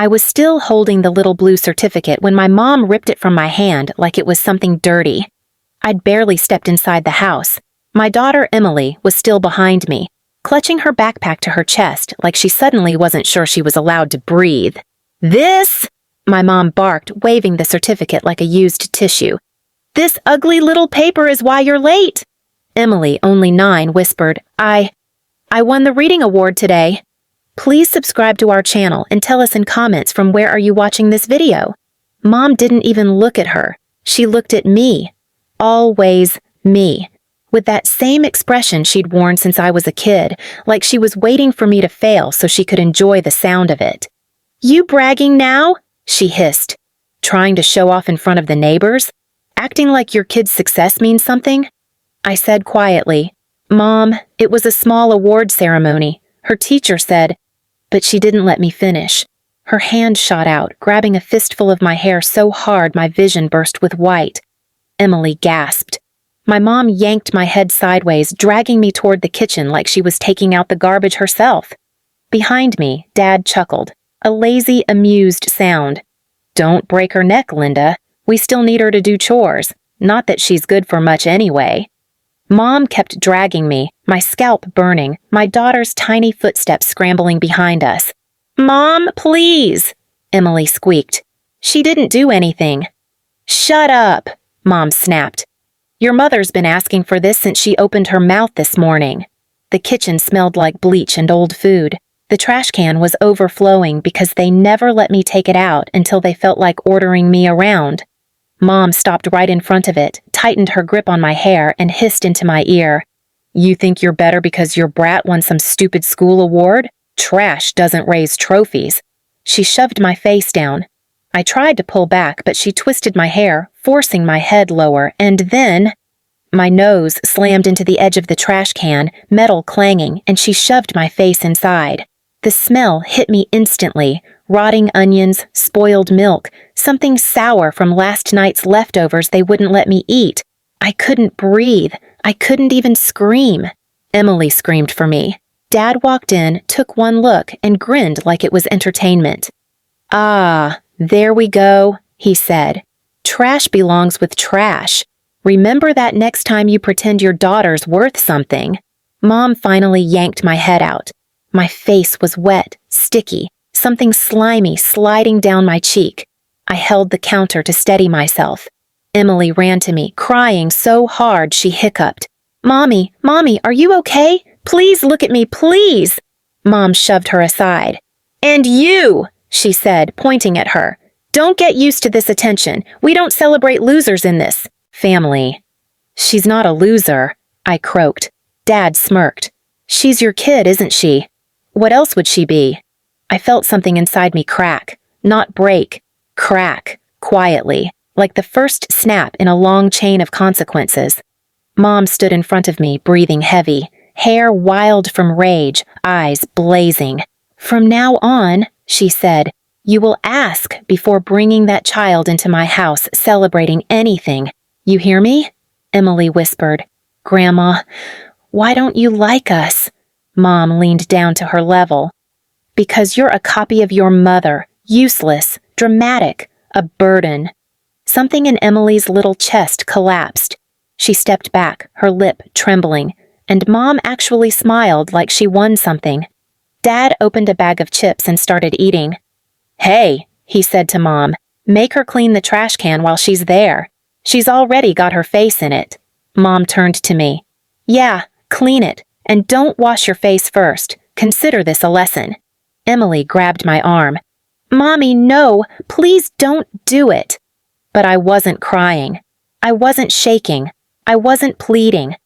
I was still holding the little blue certificate when my mom ripped it from my hand like it was something dirty. I'd barely stepped inside the house. My daughter, Emily, was still behind me, clutching her backpack to her chest like she suddenly wasn't sure she was allowed to breathe. "This," my mom barked, waving the certificate like a used tissue. "This ugly little paper is why you're late." Emily, only 9, whispered, I won the reading award today." Please subscribe to our channel and tell us in comments from where are you watching this video. Mom didn't even look at her. She looked at me. Always me. With that same expression she'd worn since I was a kid, like she was waiting for me to fail so she could enjoy the sound of it. "You bragging now?" she hissed. "Trying to show off in front of the neighbors? Acting like your kid's success means something?" I said quietly, "Mom, it was a small award ceremony. Her teacher said," but she didn't let me finish. Her hand shot out, grabbing a fistful of my hair so hard my vision burst with white. Emily gasped. My mom yanked my head sideways, dragging me toward the kitchen like she was taking out the garbage herself. Behind me, Dad chuckled, a lazy, amused sound. "Don't break her neck, Linda. We still need her to do chores. Not that she's good for much anyway." Mom kept dragging me, my scalp burning, my daughter's tiny footsteps scrambling behind us. "Mom, please," Emily squeaked. "She didn't do anything." "Shut up," Mom snapped. "Your mother's been asking for this since she opened her mouth this morning." The kitchen smelled like bleach and old food. The trash can was overflowing because they never let me take it out until they felt like ordering me around. Mom stopped right in front of it, tightened her grip on my hair, and hissed into my ear. "You think you're better because your brat won some stupid school award? Trash doesn't raise trophies." She shoved my face down. I tried to pull back, but she twisted my hair, forcing my head lower, and then my nose slammed into the edge of the trash can, metal clanging, and she shoved my face inside. The smell hit me instantly. Rotting onions, spoiled milk, something sour from last night's leftovers they wouldn't let me eat. I couldn't breathe. I couldn't even scream. Emily screamed for me. Dad walked in, took one look, and grinned like it was entertainment. "Ah, there we go," he said. "Trash belongs with trash. Remember that next time you pretend your daughter's worth something." Mom finally yanked my head out. My face was wet, sticky, something slimy sliding down my cheek. I held the counter to steady myself. Emily ran to me, crying so hard she hiccuped. Mommy, are you okay? Please look at me, please!" Mom shoved her aside. "And you," she said, pointing at her. "Don't get used to this attention. We don't celebrate losers in this family." "She's not a loser," I croaked. Dad smirked. "She's your kid, isn't she? What else would she be?" I felt something inside me crack, not break, crack, quietly, like the first snap in a long chain of consequences. Mom stood in front of me, breathing heavy, hair wild from rage, eyes blazing. "From now on," she said, "you will ask before bringing that child into my house celebrating anything. You hear me?" Emily whispered. "Grandma, why don't you like us?" Mom leaned down to her level. "Because you're a copy of your mother, useless, dramatic, a burden." Something in Emily's little chest collapsed. She stepped back, her lip trembling, and Mom actually smiled like she won something. Dad opened a bag of chips and started eating. "Hey," he said to Mom, "make her clean the trash can while she's there. She's already got her face in it." Mom turned to me. "Yeah, clean it, and don't wash your face first. Consider this a lesson." Emily grabbed my arm. "Mommy, no, please don't do it." But I wasn't crying. I wasn't shaking. I wasn't pleading.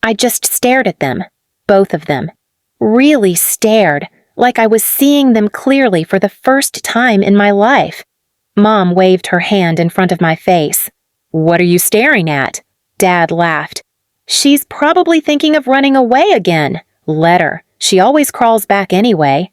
I just stared at them, both of them. Really stared, like I was seeing them clearly for the first time in my life. Mom waved her hand in front of my face. "What are you staring at?" Dad laughed. "She's probably thinking of running away again. Let her. She always crawls back anyway."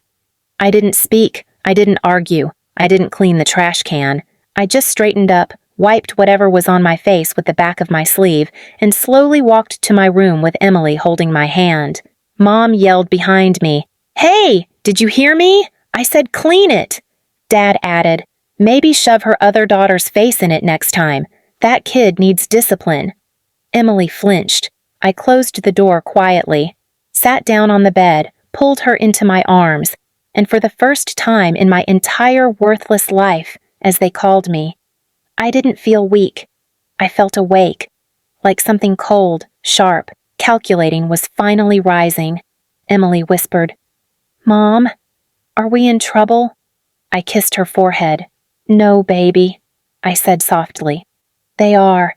I didn't speak. I didn't argue. I didn't clean the trash can. I just straightened up, wiped whatever was on my face with the back of my sleeve, and slowly walked to my room with Emily holding my hand. Mom yelled behind me, "Hey, did you hear me? I said clean it." Dad added, "Maybe shove her other daughter's face in it next time. That kid needs discipline." Emily flinched. I closed the door quietly, sat down on the bed, pulled her into my arms, and for the first time in my entire worthless life, as they called me, I didn't feel weak. I felt awake, like something cold, sharp, calculating was finally rising. Emily whispered, "Mom, are we in trouble?" I kissed her forehead. "No, baby," I said softly. "They are."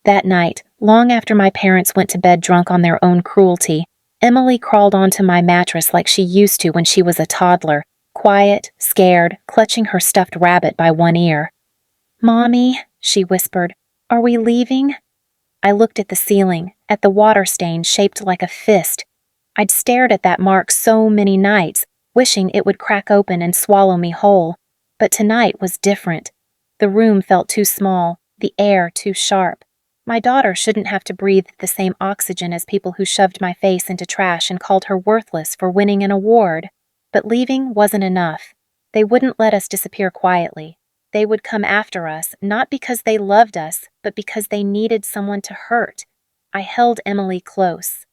That night, long after my parents went to bed drunk on their own cruelty, Emily crawled onto my mattress like she used to when she was a toddler, quiet, scared, clutching her stuffed rabbit by one ear. "Mommy," she whispered, "are we leaving?" I looked at the ceiling, at the water stain shaped like a fist. I'd stared at that mark so many nights, wishing it would crack open and swallow me whole. But tonight was different. The room felt too small, the air too sharp. My daughter shouldn't have to breathe the same oxygen as people who shoved my face into trash and called her worthless for winning an award. But leaving wasn't enough. They wouldn't let us disappear quietly. They would come after us, not because they loved us, but because they needed someone to hurt. I held Emily close.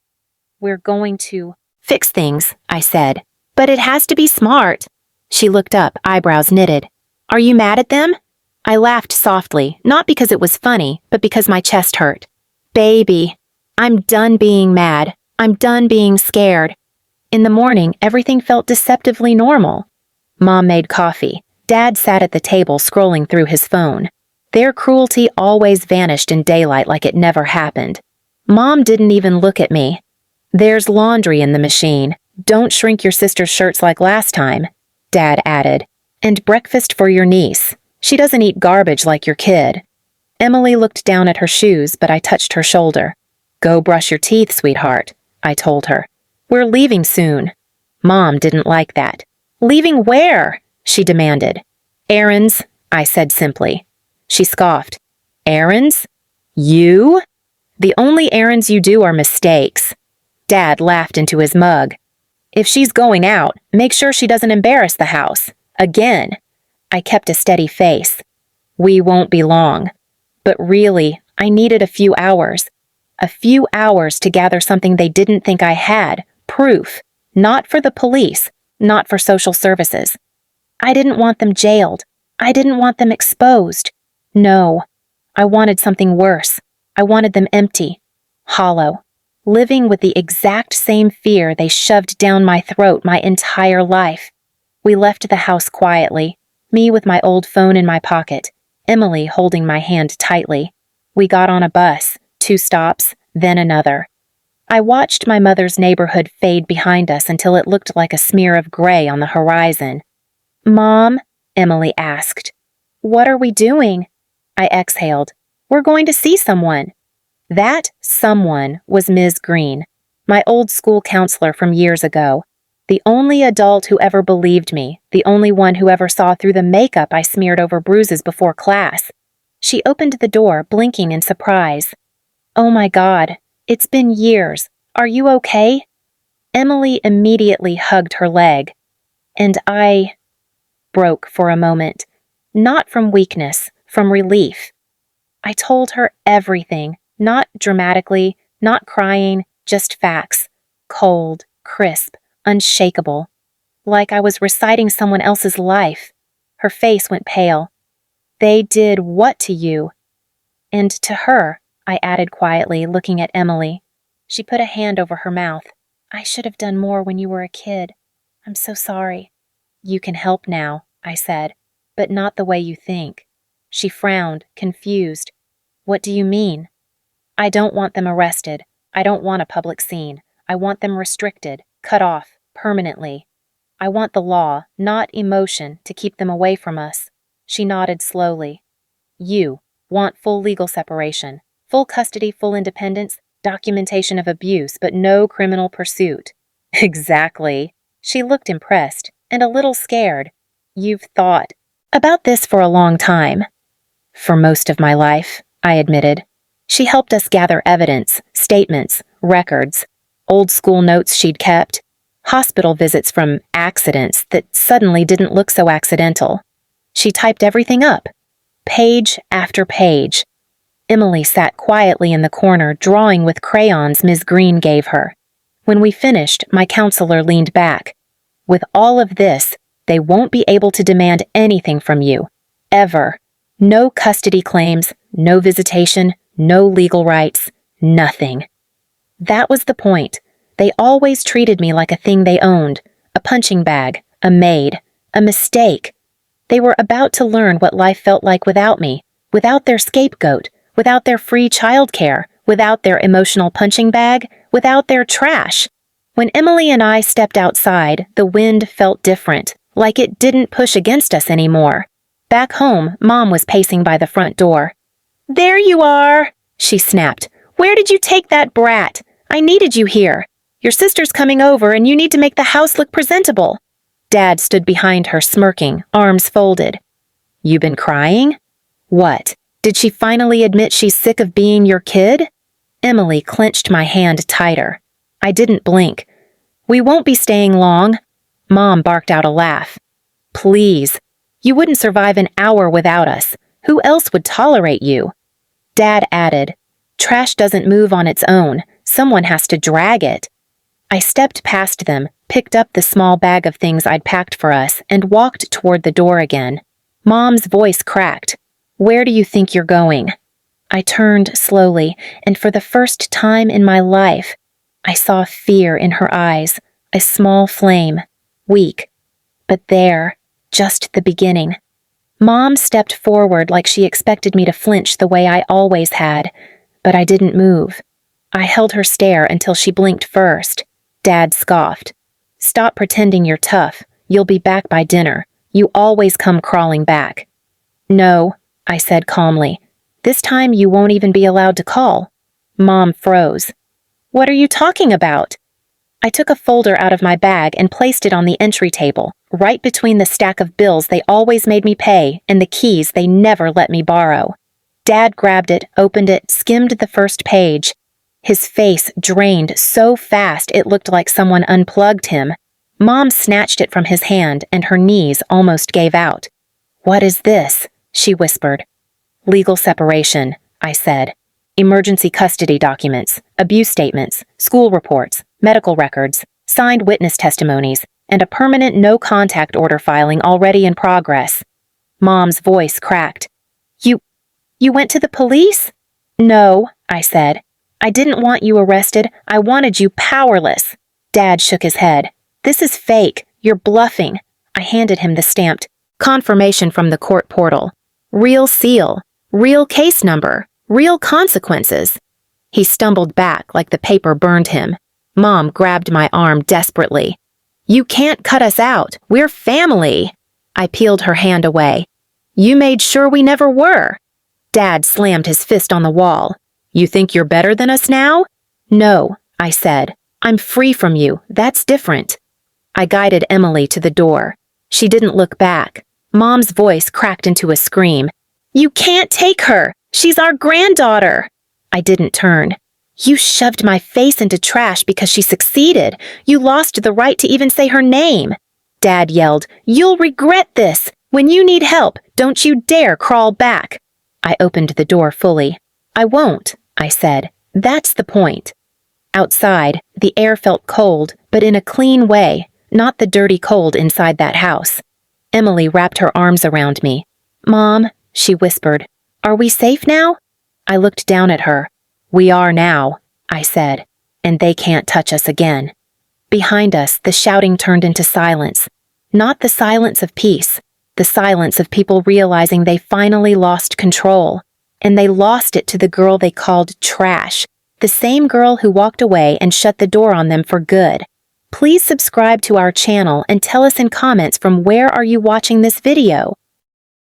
"We're going to fix things," I said. "But it has to be smart." She looked up, eyebrows knitted. "Are you mad at them?" I laughed softly, not because it was funny, but because my chest hurt. "Baby, I'm done being mad. I'm done being scared." In the morning, everything felt deceptively normal. Mom made coffee. Dad sat at the table scrolling through his phone. Their cruelty always vanished in daylight like it never happened. Mom didn't even look at me. "There's laundry in the machine. Don't shrink your sister's shirts like last time," Dad added. "And breakfast for your niece. She doesn't eat garbage like your kid." Emily looked down at her shoes, but I touched her shoulder. "Go brush your teeth, sweetheart," I told her. "We're leaving soon." Mom didn't like that. "Leaving where?" she demanded. "Errands," I said simply. She scoffed. "Errands? You? The only errands you do are mistakes." Dad laughed into his mug. "If she's going out, make sure she doesn't embarrass the house. Again." I kept a steady face. "We won't be long." But really, I needed a few hours. A few hours to gather something they didn't think I had, proof. Not for the police, not for social services. I didn't want them jailed. I didn't want them exposed. No, I wanted something worse. I wanted them empty, hollow, living with the exact same fear they shoved down my throat my entire life. We left the house quietly, me with my old phone in my pocket, Emily holding my hand tightly. We got on a bus, 2 stops, then another. I watched my mother's neighborhood fade behind us until it looked like a smear of gray on the horizon. "Mom," Emily asked. "What are we doing?" I exhaled. "We're going to see someone." That someone was Ms. Green, my old school counselor from years ago. The only adult who ever believed me, the only one who ever saw through the makeup I smeared over bruises before class. She opened the door, blinking in surprise. "Oh my God, it's been years. Are you okay?" Emily immediately hugged her leg. And I broke for a moment. Not from weakness, from relief. I told her everything, not dramatically, not crying, just facts. Cold, crisp, unshakable. Like I was reciting someone else's life. Her face went pale. "They did what to you?" "And to her," I added quietly, looking at Emily. She put a hand over her mouth. "I should have done more when you were a kid. I'm so sorry." "You can help now," I said, "but not the way you think." She frowned, confused. "What do you mean?" "I don't want them arrested. I don't want a public scene. I want them restricted, cut off, permanently. I want the law, not emotion, to keep them away from us." She nodded slowly. "You want full legal separation, full custody, full independence, documentation of abuse, but no criminal pursuit." "Exactly." She looked impressed and a little scared. "You've thought about this for a long time." "For most of my life," I admitted. She helped us gather evidence, statements, records, old school notes she'd kept, hospital visits from accidents that suddenly didn't look so accidental. She typed everything up. Page after page. Emily sat quietly in the corner, drawing with crayons Ms. Green gave her. When we finished, my counselor leaned back. With all of this, they won't be able to demand anything from you. Ever. No custody claims, no visitation, no legal rights, nothing. That was the point. They always treated me like a thing they owned, a punching bag, a maid, a mistake. They were about to learn what life felt like without me, without their scapegoat, without their free childcare, without their emotional punching bag, without their trash. When Emily and I stepped outside, the wind felt different, like it didn't push against us anymore. Back home, Mom was pacing by the front door. "There you are," she snapped. "Where did you take that brat? I needed you here. Your sister's coming over and you need to make the house look presentable." Dad stood behind her, smirking, arms folded. "You been crying? What? Did she finally admit she's sick of being your kid?" Emily clenched my hand tighter. I didn't blink. "We won't be staying long." Mom barked out a laugh. "Please. You wouldn't survive an hour without us. Who else would tolerate you?" Dad added, "Trash doesn't move on its own. Someone has to drag it." I stepped past them, picked up the small bag of things I'd packed for us, and walked toward the door again. Mom's voice cracked. "Where do you think you're going?" I turned slowly, and for the first time in my life, I saw fear in her eyes, a small flame, weak. But there, just the beginning. Mom stepped forward like she expected me to flinch the way I always had, but I didn't move. I held her stare until she blinked first. Dad scoffed. "Stop pretending you're tough. You'll be back by dinner. You always come crawling back." "No," I said calmly. "This time you won't even be allowed to call." Mom froze. "What are you talking about?" I took a folder out of my bag and placed it on the entry table, right between the stack of bills they always made me pay and the keys they never let me borrow. Dad grabbed it, opened it, skimmed the first page. His face drained so fast it looked like someone unplugged him. Mom snatched it from his hand and her knees almost gave out. "What is this?" she whispered. "Legal separation," I said. "Emergency custody documents, abuse statements, school reports, medical records, signed witness testimonies, and a permanent no-contact order filing already in progress." Mom's voice cracked. You went to the police?" "No," I said. "I didn't want you arrested. I wanted you powerless." Dad shook his head. "This is fake. You're bluffing." I handed him the stamped confirmation from the court portal. Real seal, real case number, real consequences. He stumbled back like the paper burned him. Mom grabbed my arm desperately. "You can't cut us out. We're family." I peeled her hand away. "You made sure we never were." Dad slammed his fist on the wall. "You think you're better than us now?" "No," I said. "I'm free from you. That's different." I guided Emily to the door. She didn't look back. Mom's voice cracked into a scream. "You can't take her! She's our granddaughter!" I didn't turn. "You shoved my face into trash because she succeeded. You lost the right to even say her name." Dad yelled, "You'll regret this! When you need help, don't you dare crawl back." I opened the door fully. "I won't," I said. "That's the point." Outside, the air felt cold, but in a clean way, not the dirty cold inside that house. Emily wrapped her arms around me. "Mom," she whispered, "are we safe now?" I looked down at her. "We are now," I said, "and they can't touch us again." Behind us, the shouting turned into silence. Not the silence of peace, the silence of people realizing they finally lost control. And they lost it to the girl they called trash, the same girl who walked away and shut the door on them for good. Please subscribe to our channel and tell us in comments from where are you watching this video.